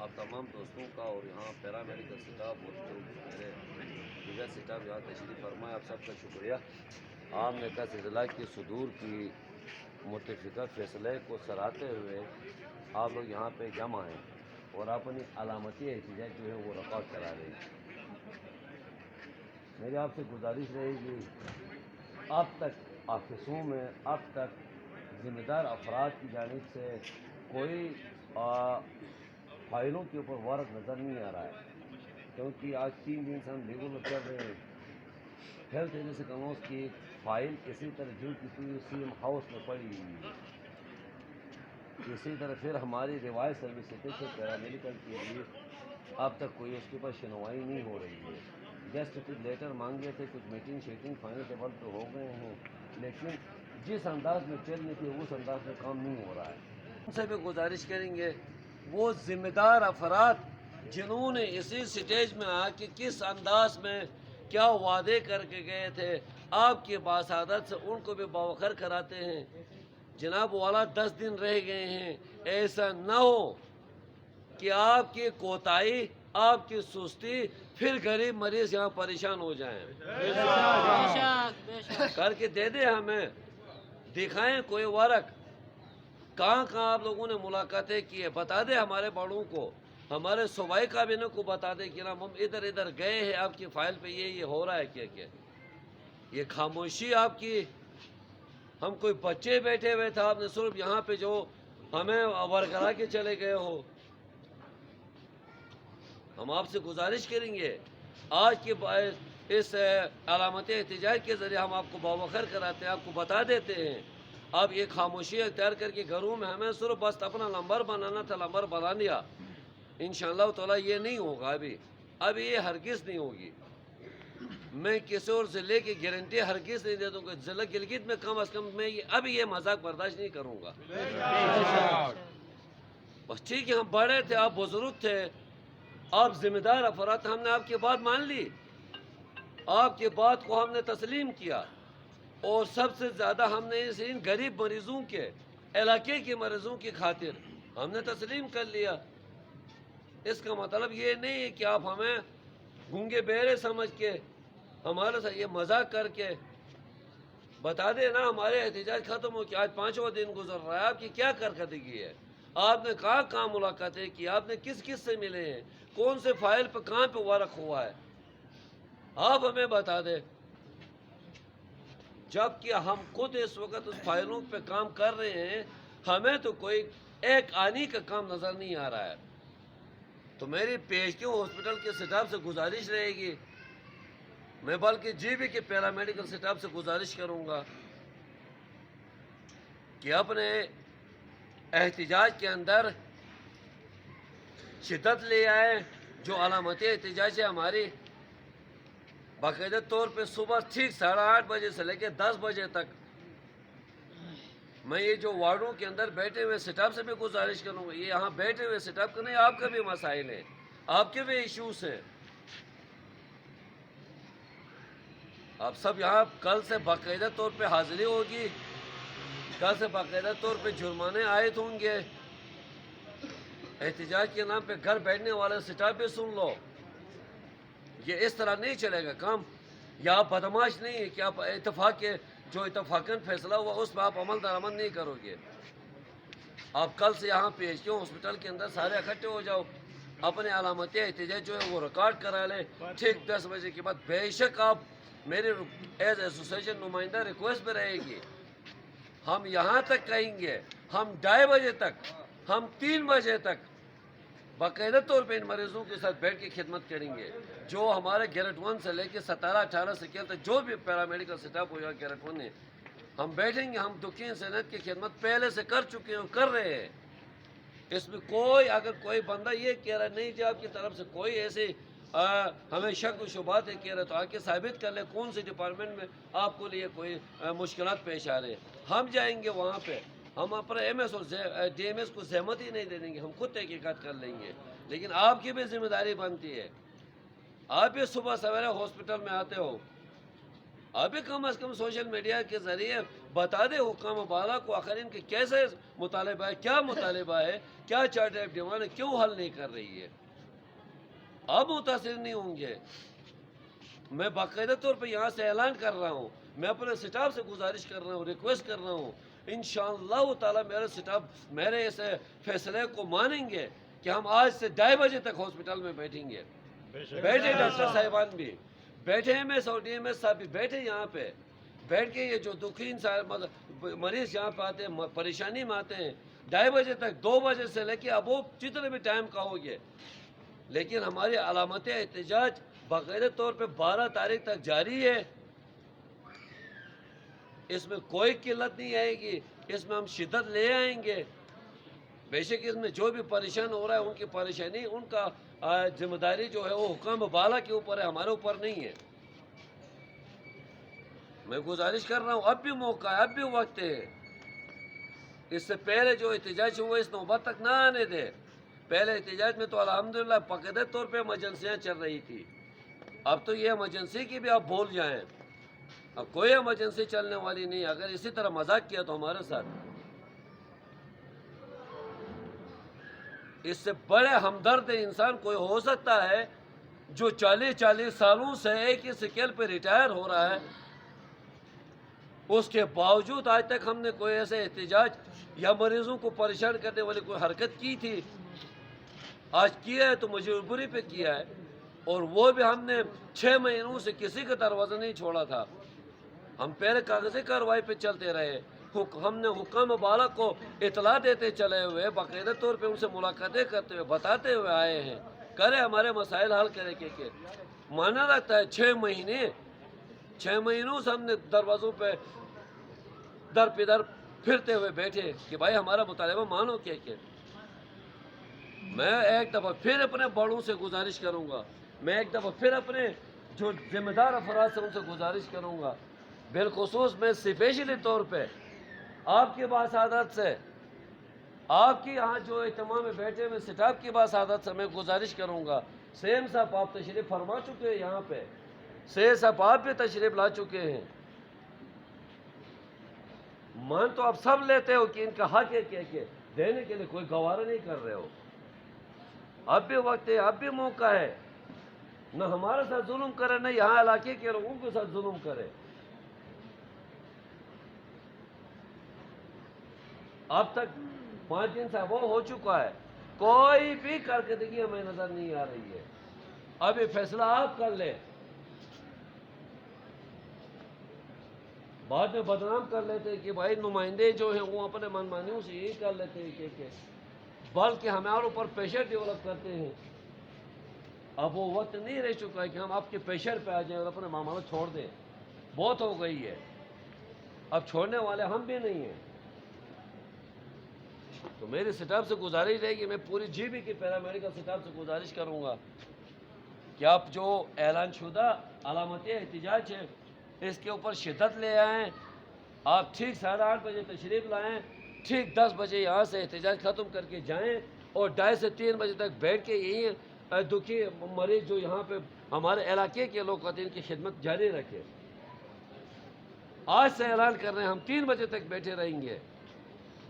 آپ تمام دوستوں کا اور یہاں پیرا میڈیکل سٹاف اور جو میرے دیگر سٹاف یہاں تشریف فرمائے، آپ سب کا شکریہ۔ عام نکاح ضلع کی صدور کی متفقہ فیصلے کو سراہتے ہوئے آپ لوگ یہاں پہ جمع ہیں اور اپنی علامتی احتجاج جو ہے وہ ریکارڈ کرا رہے ہیں۔ میری آپ سے گزارش رہے گی، اب تک آفسوں میں اب تک ذمہ دار افراد کی جانب سے کوئی فائلوں کے اوپر ورق نظر نہیں آ رہا ہے، کیونکہ آج 3 دن سے ہم ریگولر کر رہے ہیں۔ ہیلتھ ایجنسی کنوز کی فائل اسی طرح جو کی سی سی ایم ہاؤس میں پڑی ہوئی ہے۔ اسی طرح پھر ہماری روایت سروس سے پیرامیڈیکل کے لیے اب تک کوئی اس کے اوپر سنوائی نہیں ہو رہی ہے۔ جسٹ کچھ لیٹر مانگے تھے، کچھ میٹنگ شیٹنگ فائنل ٹیبل پہ ہو گئے ہیں، لیکن جس انداز میں چلنی تھی اس انداز میں کام نہیں ہو رہا ہے۔ ان سے بھی گزارش کریں گے وہ ذمہ دار افراد جنہوں نے اسی سٹیج میں آ کے کس انداز میں کیا وعدے کر کے گئے تھے، آپ کی باسعادت سے ان کو بھی باوقر کراتے ہیں۔ جناب والا 10 دن رہ گئے ہیں، ایسا نہ ہو کہ آپ کی کوتاہی، آپ کی سستی، پھر غریب مریض یہاں پریشان ہو جائیں۔ کر کے دے دیں، ہمیں دکھائیں کوئی ورق، کہاں کہاں آپ لوگوں نے ملاقاتیں کی ہے، بتا دیں ہمارے بڑوں کو، ہمارے صوبائی کابینہ کو بتا دیں کہ ہم ادھر ادھر گئے ہیں، آپ کی فائل پہ یہ ہو رہا ہے کیا یہ خاموشی آپ کی۔ ہم کوئی بچے بیٹھے ہوئے تھے، آپ نے صرف یہاں پہ جو ہمیں ورگرا کے چلے گئے ہو۔ ہم آپ سے گزارش کریں گے، آج کے اس علامت احتجاج کے ذریعے ہم آپ کو باوقر کراتے ہیں، آپ کو بتا دیتے ہیں۔ آپ یہ خاموشی اختیار کر کے گھروں میں ہمیں صرف بس اپنا نمبر بنانا تھا، نمبر بنا لیا۔ انشاءاللہ تعالیٰ یہ نہیں ہوگا، ابھی یہ ہرگز نہیں ہوگی۔ میں کسی اور ضلع کی گارنٹی ہرگز نہیں دے دوں گا، ضلع گلگت میں کم از کم میں ابھی یہ مذاق برداشت نہیں کروں گا۔ بس ٹھیک ہے، ہم بڑے تھے، آپ بزرگ تھے، آپ ذمہ دار افراد، ہم نے آپ کی بات مان لی، آپ کی بات کو ہم نے تسلیم کیا، اور سب سے زیادہ ہم نے ان غریب مریضوں کے، علاقے کے مریضوں کی خاطر ہم نے تسلیم کر لیا۔ اس کا مطلب یہ نہیں ہے کہ آپ ہمیں گونگے بہرے سمجھ کے ہمارے ساتھ یہ مذاق کر کے بتا دیں نا، ہمارے احتجاج ختم ہو کہ آج 5واں دن گزر رہا ہے، آپ کی کیا کارکردگی ہے، آپ نے کہاں ملاقاتیں کی، آپ نے کس سے ملے ہیں، کون سے فائل پہ کہاں پہ ورق ہوا ہے، آپ ہمیں بتا دیں۔ جبکہ ہم خود اس وقت اس فائلوں پہ کام کر رہے ہیں، ہمیں تو کوئی ایک آنی کا کام نظر نہیں آ رہا ہے۔ تو میری پیش ہاسپٹل کے سٹاف سے گزارش رہے گی، میں بلکہ جی بی کے پیرامیڈیکل سٹاف سے گزارش کروں گا کہ اپنے احتجاج کے اندر شدت لے آئے۔ جو علامتی احتجاج ہے ہماری، باقاعدہ طور پہ صبح ٹھیک 8:30 بجے سے لے کے 10 بجے تک میں یہ جو وارڈوں کے اندر بیٹھے ہوئے سٹاف سے بھی گزارش کروں گا، یہ یہاں بیٹھے ہوئے سٹاف کا نہیں، آپ کا بھی مسائل ہیں، آپ کے بھی ایشوز ہیں۔ آپ سب یہاں کل سے باقاعدہ طور پہ حاضری ہوگی، کل سے باقاعدہ طور پہ جرمانے عائد ہوں گے۔ احتجاج کے نام پہ گھر بیٹھنے والے سٹاف بھی سن لو، یہ اس طرح نہیں چلے گا کام۔ یا آپ بدماش نہیں ہے کہ آپ اتفاق کے جو اتفاقاً فیصلہ ہوا اس پہ آپ عمل درآمد نہیں کرو گے۔ آپ کل سے یہاں پیش ہاسپٹل کے اندر سارے اکٹھے ہو جاؤ، اپنے علامتی احتجاج جو ہے وہ ریکارڈ کرا لیں ٹھیک 10 بجے کے بعد۔ بے شک آپ میری ایز ایسوسیشن نمائندہ ریکویسٹ پہ رہے گی، ہم یہاں تک کہیں گے، ہم 2:30 بجے تک، ہم 3 بجے تک باقاعدہ طور پہ ان مریضوں کے ساتھ بیٹھ کے خدمت کریں گے۔ جو ہمارے گیرٹ 1 سے لے کے 17-18 سیکل تک جو بھی پیرامیڈیکل سٹاف ہو یا گیرٹ 1 ہے، ہم بیٹھیں گے، ہم دکھی صحت کی خدمت پہلے سے کر چکے ہیں اور کر رہے ہیں۔ اس میں اگر کوئی بندہ یہ کہہ رہا ہے نہیں جی آپ کی طرف سے کوئی ایسی ہمیں شک و شبہات ہے کہہ رہا، تو آ کے ثابت کر لیں کون سی ڈپارٹمنٹ میں آپ کو لیے کوئی مشکلات پیش آ رہے ہیں۔ ہم جائیں گے وہاں پہ، ہم اپنا ایم ایس اور ڈی ایم ایس کو زحمت ہی نہیں دے دیں گے، ہم خود تحقیقات کر لیں گے۔ لیکن آپ کی بھی ذمہ داری بنتی ہے، آپ بھی صبح سویرے ہاسپٹل میں آتے ہو، آپ بھی کم از کم سوشل میڈیا کے ذریعے بتا دے حکام بالا کو آخر ان کے کیسے مطالبہ ہے، کیا مطالبہ ہے، کیا چارٹر آف ڈیمانڈ ہے، کیوں حل نہیں کر رہی ہے. اب متاثر نہیں ہوں گے. میں باقاعدہ طور پہ یہاں سے اعلان کر رہا ہوں، میں اپنے سٹاف سے گزارش کر رہا ہوں، ریکویسٹ کر رہا ہوں، انشاءاللہ تعالی میرا سٹاف میرے اس فیصلے کو مانیں گے کہ ہم آج سے 2:30 بجے تک ہاسپٹل میں بیٹھیں گے. بیٹھے ڈاکٹر صاحبان بھی بیٹھے ہیں، میں سعودی ایم ایس صاحب بھی بیٹھے یہاں پہ بیٹھ کے. یہ جو دکھین مریض یہاں پہ آتے ہیں، پریشانی میں آتے ہیں، 2:30 بجے تک، 2 بجے سے لے کے اب وہ جتنے بھی ٹائم کا ہو گئے، لیکن ہماری علامت احتجاج باقاعدہ طور پہ 12 تاریخ تک جاری ہے. اس میں کوئی قلت نہیں آئے گی، اس میں ہم شدت لے آئیں گے. بے شک اس میں جو بھی پریشان ہو رہا ہے ان کی پریشانی، ان کا ذمہ داری جو ہے وہ حکام بالا کے اوپر ہے، ہمارے اوپر نہیں ہے. میں گزارش کر رہا ہوں، اب بھی موقع ہے، اب بھی وقت ہے. اس سے پہلے جو احتجاج ہوا اس نوبت تک نہ آنے دے. پہلے احتجاج میں تو الحمدللہ باقاعدہ طور پہ ایمرجنسیاں چل رہی تھی. اب تو یہ ایمرجنسی کی بھی آپ بھول جائیں، اب کوئی ایمرجنسی چلنے والی نہیں. اگر اسی طرح مذاق کیا تو ہمارے ساتھ، اس سے بڑے ہمدرد انسان کوئی ہو سکتا ہے جو 40 سالوں سے ایک ہی سکیل پہ ریٹائر ہو رہا ہے. اس کے باوجود آج تک ہم نے کوئی ایسے احتجاج یا مریضوں کو پریشان کرنے والی کوئی حرکت کی تھی؟ آج کیا ہے تو مجبوری پہ کیا ہے، اور وہ بھی ہم نے 6 مہینوں سے کسی کا دروازہ نہیں چھوڑا تھا. ہم پہلے کاغذی کارروائی پہ چلتے رہے. ہم نے حکام بالا کو اطلاع دیتے چلے ہوئے، باقاعدہ طور پہ ان سے ملاقاتیں کرتے ہوئے بتاتے ہوئے آئے ہیں، کرے ہمارے مسائل حل کرے کہ مانا لگتا ہے 6 مہینوں سے ہم نے دروازوں پہ در پہ در پھرتے ہوئے بیٹھے کہ بھائی ہمارا مطالبہ مانو. کہ میں ایک دفعہ پھر اپنے بڑوں سے گزارش کروں گا، میں ایک دفعہ پھر اپنے جو ذمہ دار افراد سے ان سے گزارش کروں گا، بالخصوص میں اسپیشلی طور پہ آپ کی باسعادت سے، آپ کی یہاں جو اجتماع میں بیٹھے ہوئے سٹاف کی باسعادت سے میں گزارش کروں گا. سیم صاحب آپ تشریف فرما چکے ہیں یہاں پہ، سید صاحب آپ بھی تشریف لا چکے ہیں. مان تو آپ سب لیتے ہو کہ ان کا حق ہے کہ دینے کے لیے کوئی گوارہ نہیں کر رہے ہو. اب بھی وقت ہے، اب بھی موقع ہے. نہ ہمارے ساتھ ظلم کرے، نہ یہاں علاقے کے لوگوں کے ساتھ ظلم کرے. اب تک 5 دن سے وہ ہو چکا ہے، کوئی بھی کارکردگی ہمیں نظر نہیں آ رہی ہے. اب یہ فیصلہ آپ کر لیں. بعد میں بدنام کر لیتے کہ بھائی نمائندے جو ہیں وہ اپنے منمانیوں سے یہی کر لیتے ہیں کہ بلکہ ہمارے اوپر پریشر ڈیولپ کرتے ہیں. اب وہ وقت نہیں رہ چکا ہے کہ ہم آپ کے پریشر پہ آ جائیں اور اپنے معاملہ چھوڑ دیں. بہت ہو گئی ہے، اب چھوڑنے والے ہم بھی نہیں ہیں. تو میری سٹاف سے گزارش رہے گی، میں پوری جی بی کی پیرامیڈیکل سٹاف سے گزارش کروں گا کہ آپ جو اعلان شدہ علامتی احتجاج ہے اس کے اوپر شدت لے آئیں. آپ ٹھیک 8:30 بجے تشریف لائیں، ٹھیک 10 بجے یہاں سے احتجاج ختم کر کے جائیں، اور 2:30 سے 3 بجے تک بیٹھ کے یہی دکھی مریض جو یہاں پہ ہمارے علاقے کے لوگ ہیں ان کی خدمت جاری رکھیں. آج سے اعلان کر رہے ہیں ہم 3 بجے تک بیٹھے رہیں گے.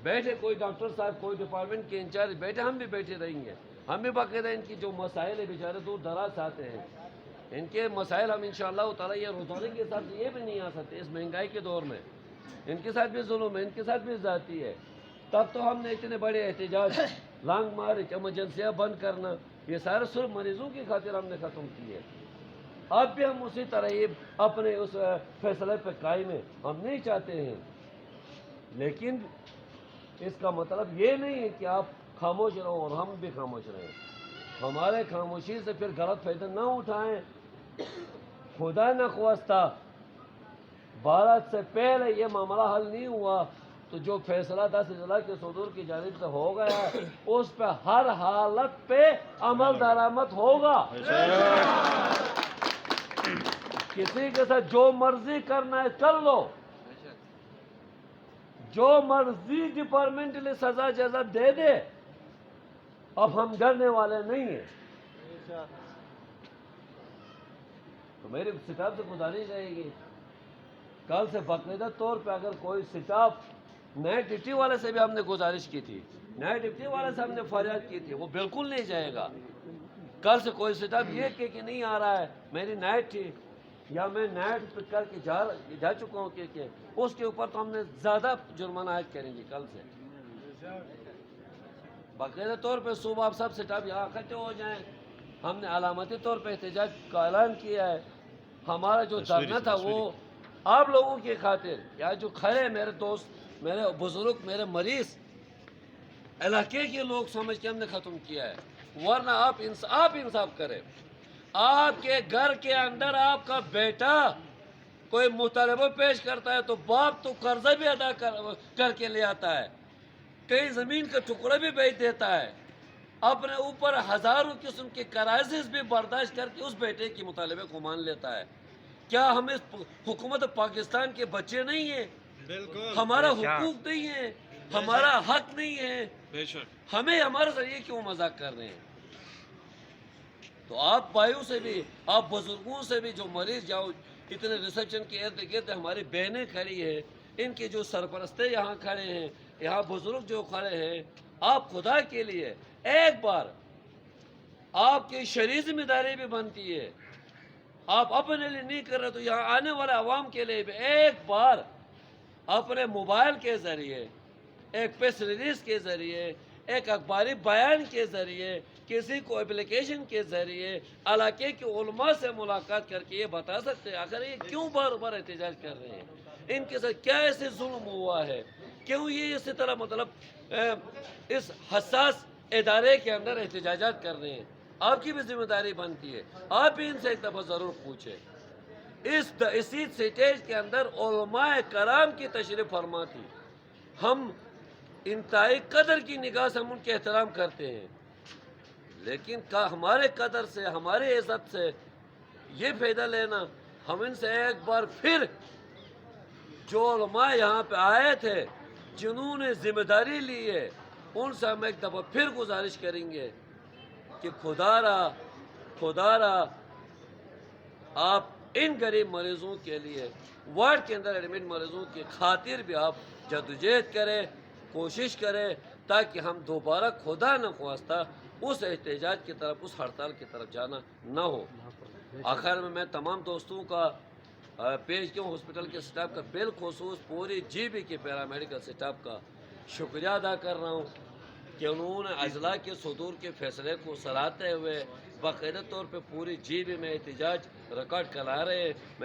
بیٹھے کوئی ڈاکٹر صاحب، کوئی ڈپارٹمنٹ کے انچارج بیٹھے، ہم بھی بیٹھے رہیں گے. ہم بھی باقاعدہ ان کی جو مسائل ہیں، بیچارے دور دراز سے آتے ہیں، ان کے مسائل ہم انشاءاللہ تعالیٰ یہ روزانہ کے حساب سے یہ بھی نہیں آ سکتے. اس مہنگائی کے دور میں ان کے ساتھ بھی ظلم ہے، ان کے ساتھ بھی زیادتی ہے. تب تو ہم نے اتنے بڑے احتجاج، لانگ مارچ، ایمرجنسیاں بند کرنا، یہ سارے صرف مریضوں کی خاطر ہم نے ختم کیے. اب بھی ہم اسی طرح ہی اپنے اس فیصلے پہ قائم ہیں. ہم نہیں چاہتے ہیں، لیکن اس کا مطلب یہ نہیں ہے کہ آپ خاموش رہو اور ہم بھی خاموش رہیں. ہمارے خاموشی سے پھر غلط فائدہ نہ اٹھائیں. خدا نخواستہ بھارت سے پہلے یہ معاملہ حل نہیں ہوا تو جو فیصلہ 10 اضلاع کے صدور کی جانب سے ہو گیا اس پہ ہر حالت پہ عمل درآمد ہوگا. کسی کے ساتھ جو مرضی کرنا ہے کر لو، جو مرضی ڈپارٹمنٹلی سزا جزا دے دے، اب ہم ڈرنے والے نہیں ہیں. تو میری سٹاف سے گزارش رہے گی کل سے باقاعدہ طور پہ اگر کوئی سٹاف نئے ڈپٹی والے سے بھی ہم نے گزارش کی تھی، نئے ڈپٹی والے سے ہم نے فریاد کی تھی، وہ بالکل نہیں جائے گا. کل سے کوئی سٹاف یہ کہ نہیں آ رہا ہے، میری نائٹ تھی یا میں نائٹ کر کے جا چکا ہوں کہ اس کے اوپر تو ہم نے زیادہ جرمانہ عائد کریں گے. کل سے باقاعدہ طور پہ صبح آپ سب سٹاف یہاں اکٹھے ہو جائیں. ہم نے علامتی طور پہ احتجاج کا اعلان کیا ہے. ہمارا جو دھرنا تھا وہ آپ لوگوں کی خاطر، یا جو کھڑے میرے دوست، میرے بزرگ، میرے مریض علاقے کے لوگ سمجھ کے ہم نے ختم کیا ہے. ورنہ آپ انصاف کریں. آپ کے گھر کے اندر آپ کا بیٹا کوئی مطالبہ پیش کرتا ہے تو باپ تو قرضہ بھی ادا کر کے لے آتا ہے، کئی زمین کا ٹکڑا بھی بیچ دیتا ہے، اپنے اوپر ہزاروں قسم کے کرائسس بھی برداشت کر کے اس بیٹے کے مطالبے کو مان لیتا ہے. کیا ہم اس حکومت پاکستان کے بچے نہیں ہیں؟ ہمارا حقوق نہیں ہے، ہمارا حق نہیں ہے، ہمیں ہمارے ذریعے کیوں مذاق کر رہے ہیں؟ تو آپ بھائیوں سے بھی، آپ بزرگوں سے بھی، جو مریض جاؤ اتنے ریسپشن کے ارد گرد ہماری بہنیں کھڑی ہیں، ان کے جو سرپرستے یہاں کھڑے ہیں، یہاں بزرگ جو کھڑے ہیں، آپ خدا کے لیے ایک بار آپ کی شرعی ذمہ داری بھی بنتی ہے. آپ اپنے لیے نہیں کر رہے تو یہاں آنے والے عوام کے لیے بھی ایک بار اپنے موبائل کے ذریعے، ایک پریس ریلیز کے ذریعے، ایک اخباری بیان کے ذریعے، کسی کو اپلیکیشن کے ذریعے علاقے کے علماء سے ملاقات کر کے یہ بتا سکتے ہیں آخر یہ کیوں بار بار احتجاج کر رہے ہیں، ان کے ساتھ کیا ایسے ظلم ہوا ہے، کیوں یہ اسی طرح مطلب اس حساس ادارے کے اندر احتجاجات کر رہے ہیں. آپ کی بھی ذمہ داری بنتی ہے، آپ بھی ان سے ایک دفعہ ضرور پوچھیں. اسی سٹیج کے اندر علماء کرام کی تشریف فرما تھی. ہم انتہائی قدر کی نگاہ سے ہم ان کے احترام کرتے ہیں، لیکن ہمارے قدر سے، ہماری عزت سے یہ فائدہ لینا، ہم ان سے ایک بار پھر جو علماء یہاں پہ آئے تھے، جنہوں نے ذمہ داری لی ہے، ان سے ہم ایک دفعہ پھر گزارش کریں گے کہ خدا را آپ ان غریب مریضوں کے لیے، وارڈ کے اندر ایڈمٹ مریضوں کی خاطر بھی آپ جدوجہد کریں، کوشش کریں، تاکہ ہم دوبارہ خدا نہ خواستہ اس احتجاج کی طرف، اس ہڑتال کی طرف جانا نہ ہو. آخر میں تمام دوستوں کا پیش کیوں ہاسپٹل کے سٹاف کا، بالخصوص پوری جی بی کے پیرامیڈیکل سٹاف کا شکریہ ادا کر رہا ہوں کہ انہوں نے اضلاع کے صدور کے فیصلے کو سراہتے ہوئے باقاعدہ طور پہ پوری جی بی میں احتجاج ریکارڈ کرا رہے ہیں.